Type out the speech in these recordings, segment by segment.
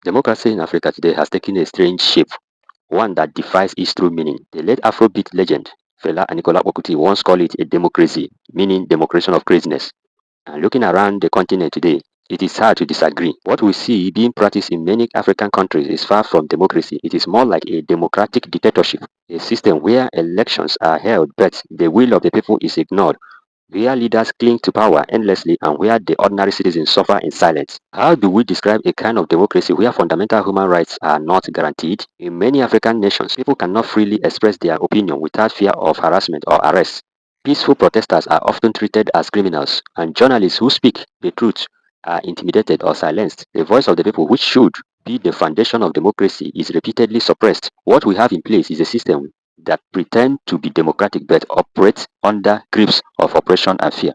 Democracy in Africa today has taken a strange shape, one that defies its true meaning. The late Afrobeat legend Fela Anikulapo Kuti once called it a democracy, meaning democration of craziness. And looking around the continent today, it is hard to disagree. What we see being practiced in many African countries is far from democracy. It is more like a democratic dictatorship, a system where elections are held but the will of the people is ignored, where leaders cling to power endlessly and where the ordinary citizens suffer in silence. How do we describe a kind of democracy where fundamental human rights are not guaranteed? In many African nations, people cannot freely express their opinion without fear of harassment or arrest. Peaceful protesters are often treated as criminals, and journalists who speak the truth are intimidated or silenced. The voice of the people, which should be the foundation of democracy, is repeatedly suppressed. What we have in place is a system that pretends to be democratic but operates under grips of oppression and fear.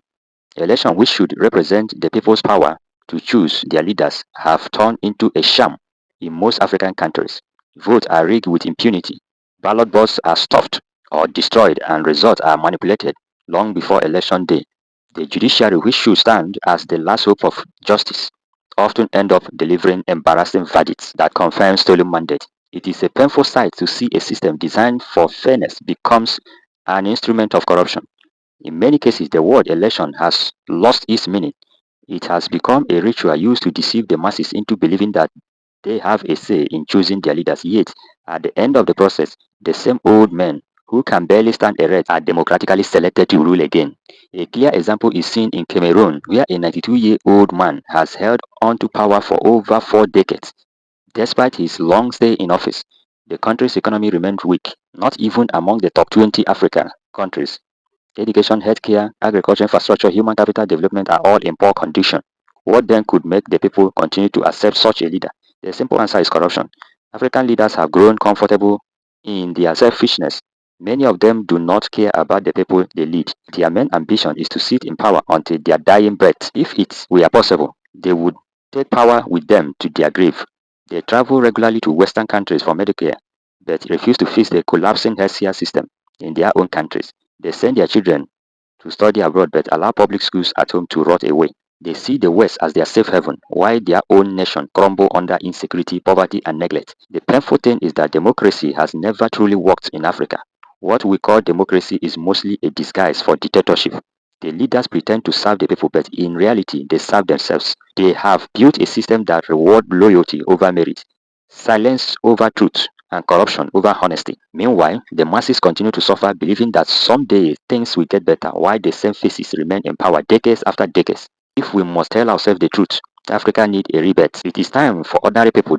Elections, which should represent the people's power to choose their leaders, have turned into a sham in most African countries. Votes are rigged with impunity. Ballot boxes are stuffed or destroyed, and results are manipulated long before election day. The judiciary, which should stand as the last hope of justice, often end up delivering embarrassing verdicts that confirm stolen mandates. It is a painful sight to see a system designed for fairness becomes an instrument of corruption. In many cases, the word election has lost its meaning. It has become a ritual used to deceive the masses into believing that they have a say in choosing their leaders. Yet, at the end of the process, the same old men who can barely stand erect are democratically selected to rule again. A clear example is seen in Cameroon, where a 92-year-old man has held on to power for over 4 decades. Despite his long stay in office, the country's economy remained weak, not even among the top 20 African countries. Education, healthcare, agriculture, infrastructure, human capital development are all in poor condition. What then could make the people continue to accept such a leader? The simple answer is corruption. African leaders have grown comfortable in their selfishness. Many of them do not care about the people they lead. Their main ambition is to sit in power until their dying breath. If it were possible, they would take power with them to their grave. They travel regularly to Western countries for Medicare, but refuse to fix the collapsing healthcare system in their own countries. They send their children to study abroad but allow public schools at home to rot away. They see the West as their safe haven, while their own nation crumble under insecurity, poverty, and neglect. The painful thing is that democracy has never truly worked in Africa. What we call democracy is mostly a disguise for dictatorship. The leaders pretend to serve the people, but in reality, they serve themselves. They have built a system that rewards loyalty over merit, silence over truth, and corruption over honesty. Meanwhile, the masses continue to suffer, believing that someday things will get better, while the same faces remain in power decades after decades. If we must tell ourselves the truth, Africa needs a rebirth. It is time for ordinary people,